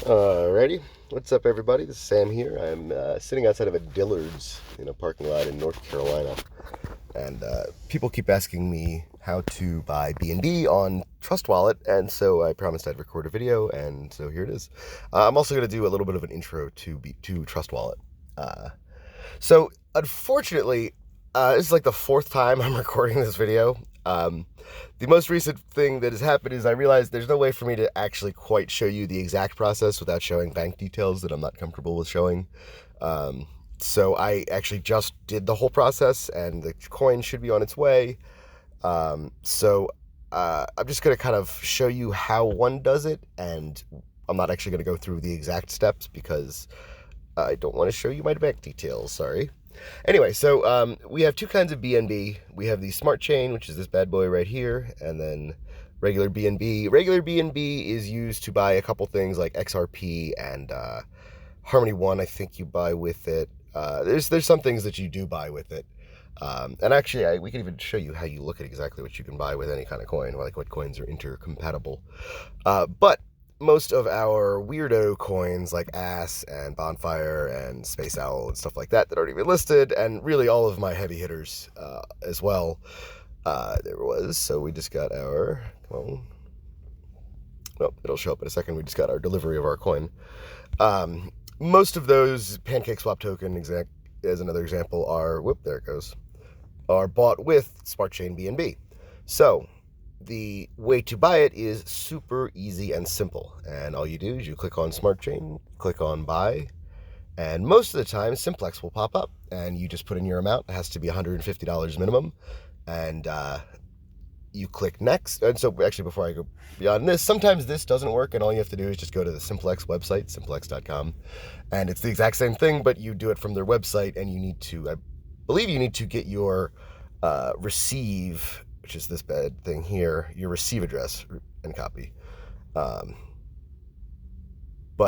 Alrighty, what's up everybody? This is Sam here. I'm sitting outside of a Dillard's in a parking lot in North Carolina, and people keep asking me how to buy BNB on Trust Wallet, and so I promised I'd record a video, and so here it is. I'm also going to do a little bit of an intro to Trust Wallet. So unfortunately, this is like the fourth time I'm recording this video. The most recent thing that has happened is I realized there's no way for me to actually quite show you the exact process without showing bank details that I'm not comfortable with showing. So I actually just did the whole process, and the coin should be on its way. I'm just going to kind of show you how one does it, and I'm not actually going to go through the exact steps because I don't want to show you my bank details, sorry. Anyway, so we have two kinds of BNB. We have the Smart Chain, which is this bad boy right here, and then regular BNB. Regular BNB is used to buy a couple things like XRP and Harmony One. I think you buy with it. There's some things that you do buy with it. And actually, we can even show you how you look at exactly what you can buy with any kind of coin, like what coins are intercompatible. But most of our weirdo coins like Ass and Bonfire and Space Owl and stuff like that aren't even listed, and really all of my heavy hitters as well. There was, so we just got our, well, it'll show up in a second. We just got our delivery of our coin. Most of those Pancake Swap token, as another example, there it goes, are bought with Smart Chain BNB. So the way to buy it is super easy and simple, and all you do is you click on Smart Chain, click on buy, and most of the time Simplex will pop up, and you just put in your amount. It has to be $150 minimum, and you click next. And so actually, before I go beyond this, sometimes this doesn't work, and all you have to do is just go to the Simplex website, simplex.com, and it's the exact same thing, but you do it from their website, and I believe you need to get your receive, which is this bad thing here, your receive address and copy. But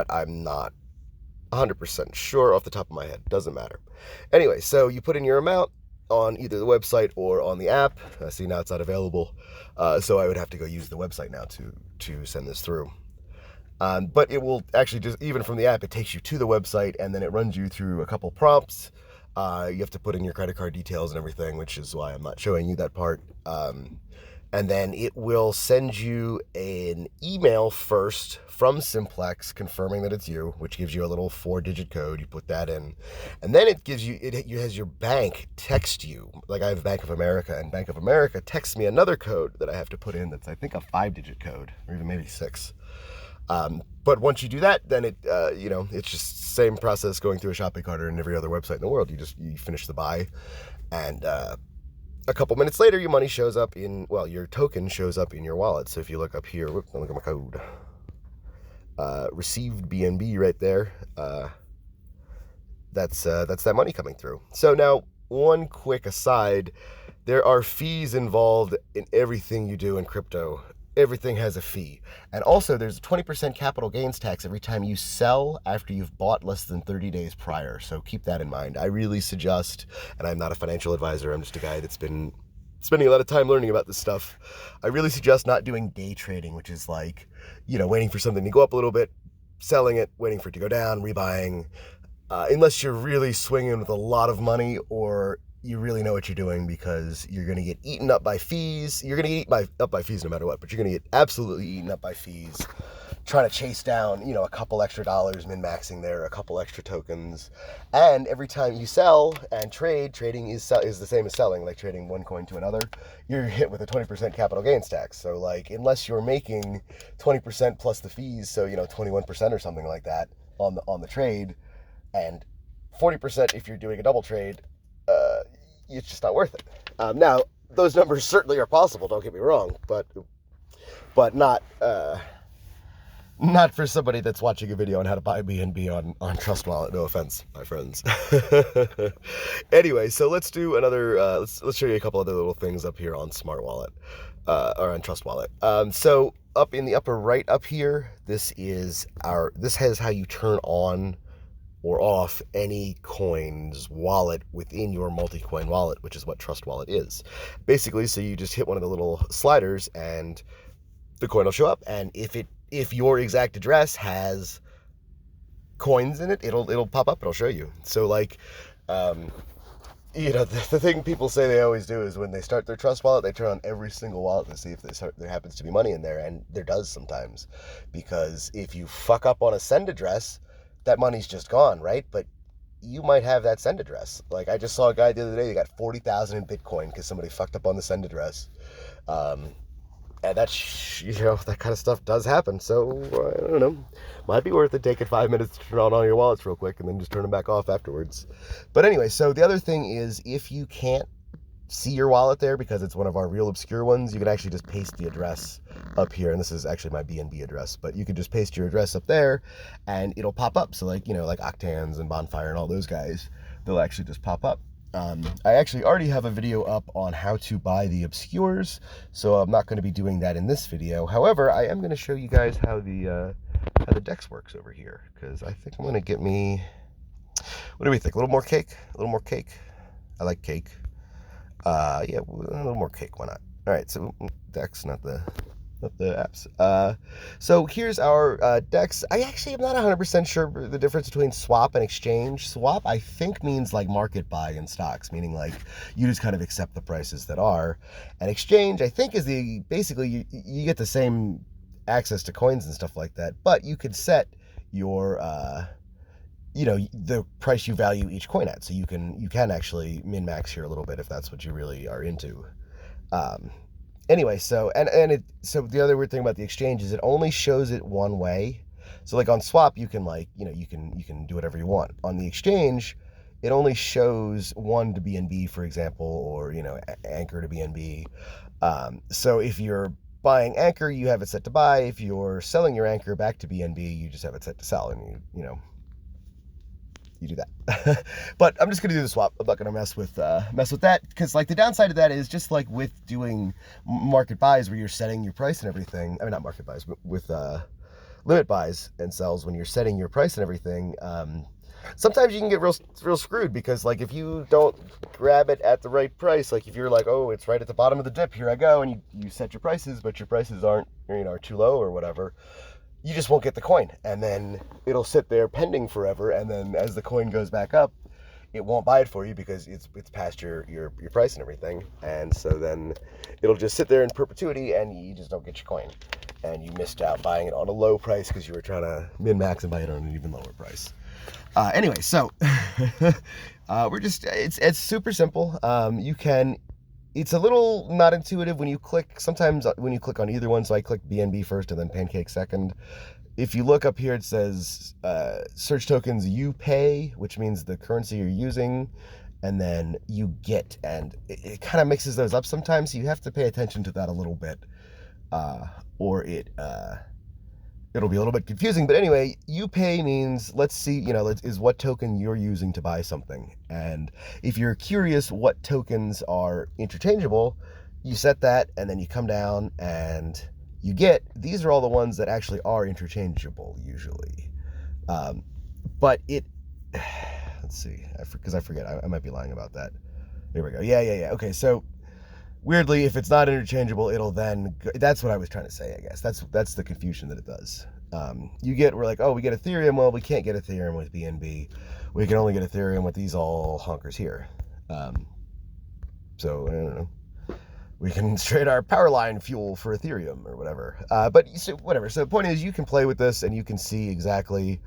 I'm not 100% sure off the top of my head. Doesn't matter. Anyway, so you put in your amount on either the website or on the app. See, now it's not available. So I would have to go use the website now to send this through. But it will actually, just even from the app, it takes you to the website, and then it runs you through a couple prompts. You have to put in your credit card details and everything, which is why I'm not showing you that part. And then it will send you an email first from Simplex confirming that it's you, which gives you a little 4-digit code. You put that in, and then it has your bank text you. Like, I have Bank of America, and Bank of America texts me another code that I have to put in. That's, I think, a 5-digit code, or even maybe 6. But once you do that, then it's just the same process going through a shopping cart or in every other website in the world. You finish the buy, and a couple minutes later, your money shows up your token shows up in your wallet. So if you look up here, look at my code, received BNB right there. That's that money coming through. So now, one quick aside, there are fees involved in everything you do in crypto. Everything has a fee. And also, there's a 20% capital gains tax every time you sell after you've bought less than 30 days prior. So keep that in mind. I really suggest, and I'm not a financial advisor, I'm just a guy that's been spending a lot of time learning about this stuff. I really suggest not doing day trading, which is like, waiting for something to go up a little bit, selling it, waiting for it to go down, rebuying, unless you're really swinging with a lot of money, or you really know what you're doing, because you're going to get eaten up by fees. You're going to get up by fees no matter what, but you're going to get absolutely eaten up by fees trying to chase down, a couple extra dollars, min-maxing there, a couple extra tokens. And every time you sell and trading is the same as selling, like trading one coin to another, you're hit with a 20% capital gains tax. So, like, unless you're making 20% plus the fees, so, 21% or something like that on the trade, and 40% if you're doing a double trade, it's just not worth it. Now, those numbers certainly are possible, don't get me wrong, but not for somebody that's watching a video on how to buy BNB on Trust Wallet. No offense, my friends. Anyway, so let's do another. Let's show you a couple other little things up here on Smart Wallet, or on Trust Wallet. So up in the upper right up here, this has how you turn on or off any coin's wallet within your multi-coin wallet, which is what Trust Wallet is. Basically, so you just hit one of the little sliders and the coin will show up. And if your exact address has coins in it, it'll pop up. It'll show you. So like, the thing people say they always do is when they start their Trust wallet, they turn on every single wallet to see if there happens to be money in there, and there does sometimes, because if you fuck up on a send address, that money's just gone, right? But you might have that send address. Like I just saw a guy the other day, he got 40,000 in Bitcoin because somebody fucked up on the send address. And that's, that kind of stuff does happen. So, I don't know. Might be worth it taking 5 minutes to turn on all your wallets real quick and then just turn them back off afterwards. But anyway, so the other thing is, if you can't see your wallet there because it's one of our real obscure ones, you can actually just paste the address up here. And this is actually my BNB address, but you could just paste your address up there and it'll pop up. So like, like Octans and Bonfire and all those guys, they'll actually just pop up. I actually already have a video up on how to buy the obscures, so I'm not going to be doing that in this video. However, I am going to show you guys how the DEX works over here, because I think I'm going to get me, what do we think, a little more cake? A little more cake? I like cake. Yeah, a little more cake, why not? All right, so DEX, not the apps. So here's our DEX. I actually am not 100% sure the difference between swap and exchange. Swap, I think, means like market buy in stocks, meaning like you just kind of accept the prices that are. And exchange, I think, is basically you get the same access to coins and stuff like that, but you could set your the price you value each coin at. So you can actually min-max here a little bit if that's what you really are into. Anyway, so so the other weird thing about the exchange is it only shows it one way. So like on swap, you can you can do whatever you want. On the exchange, it only shows one to BNB, for example, or Anchor to BNB. So if you're buying Anchor, you have it set to buy. If you're selling your Anchor back to BNB, you just have it set to sell, and you do that. But I'm just gonna do the swap. I'm not gonna mess with that, because like the downside of that is, just like with doing market buys where you're setting your price and everything. I mean, not market buys, but with limit buys and sells, when you're setting your price and everything, sometimes you can get real screwed, because like if you don't grab it at the right price, like if you're like, oh, it's right at the bottom of the dip, here I go, and you set your prices, but your prices aren't are too low or whatever, you just won't get the coin, and then it'll sit there pending forever, and then as the coin goes back up, it won't buy it for you because it's past your price and everything, and so then it'll just sit there in perpetuity, and you just don't get your coin, and you missed out buying it on a low price because you were trying to min-max and buy it on an even lower price. Anyway, so it's super simple. It's a little not intuitive when you click, sometimes when you click on either one. So I click BNB first and then Pancake second. If you look up here, it says search tokens you pay, which means the currency you're using, and then you get, and it kind of mixes those up sometimes. So you have to pay attention to that a little bit, or it'll be a little bit confusing. But anyway, you pay means, let's see, is what token you're using to buy something. And if you're curious what tokens are interchangeable, you set that, and then you come down and you get, these are all the ones that actually are interchangeable usually. But let's see, because I forget, I might be lying about that. There we go. Yeah. Okay, so weirdly, if it's not interchangeable, it'll then that's what I was trying to say, I guess. That's the confusion that it does. We're like, oh, we get Ethereum. Well, we can't get Ethereum with BNB. We can only get Ethereum with these all honkers here. So, I don't know. We can trade our power line fuel for Ethereum or whatever. But so, whatever. So the point is, you can play with this and you can see exactly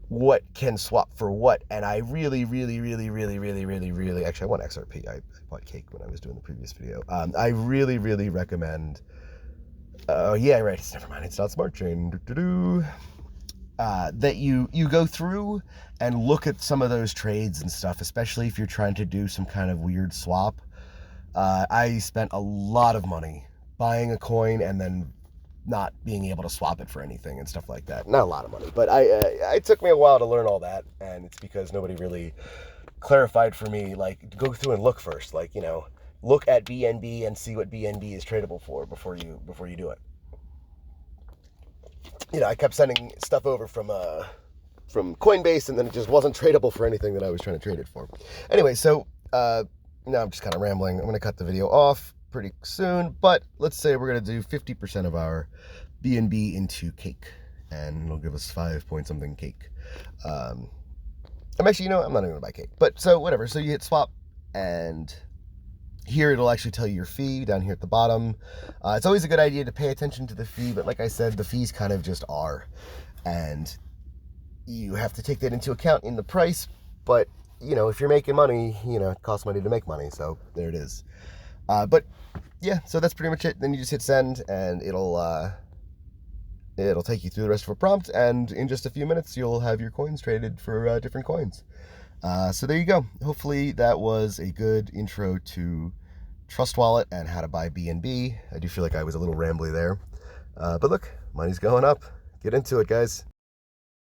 what can swap for what. And I really, actually, I want XRP. I bought cake when I was doing the previous video. I really recommend, yeah, right, never mind, it's not Smart Chain, that you go through and look at some of those trades and stuff, especially if you're trying to do some kind of weird swap. I spent a lot of money buying a coin and then not being able to swap it for anything and stuff like that. Not a lot of money, but it took me a while to learn all that, and it's because nobody really clarified for me, like, go through and look first, like, look at BNB and see what BNB is tradable for before you do it. I kept sending stuff over from Coinbase, and then it just wasn't tradable for anything that I was trying to trade it for. Anyway, so now I'm just kind of rambling. I'm going to cut the video off pretty soon, but let's say we're going to do 50% of our BNB into cake. and it'll give us 5 point something cake. I'm actually, I'm not even gonna buy cake, but so whatever. So you hit swap, and here it'll actually tell you your fee down here at the bottom. It's always a good idea to pay attention to the fee, but like I said, the fees kind of just are, and you have to take that into account in the price. But if you're making money, it costs money to make money, so there it is. But yeah, so that's pretty much it. Then you just hit send, and it'll take you through the rest of a prompt, and in just a few minutes you'll have your coins traded for different coins. So there you go. Hopefully that was a good intro to Trust Wallet and how to buy BNB. I do feel like I was a little rambly there, but look, money's going up. Get into it, guys.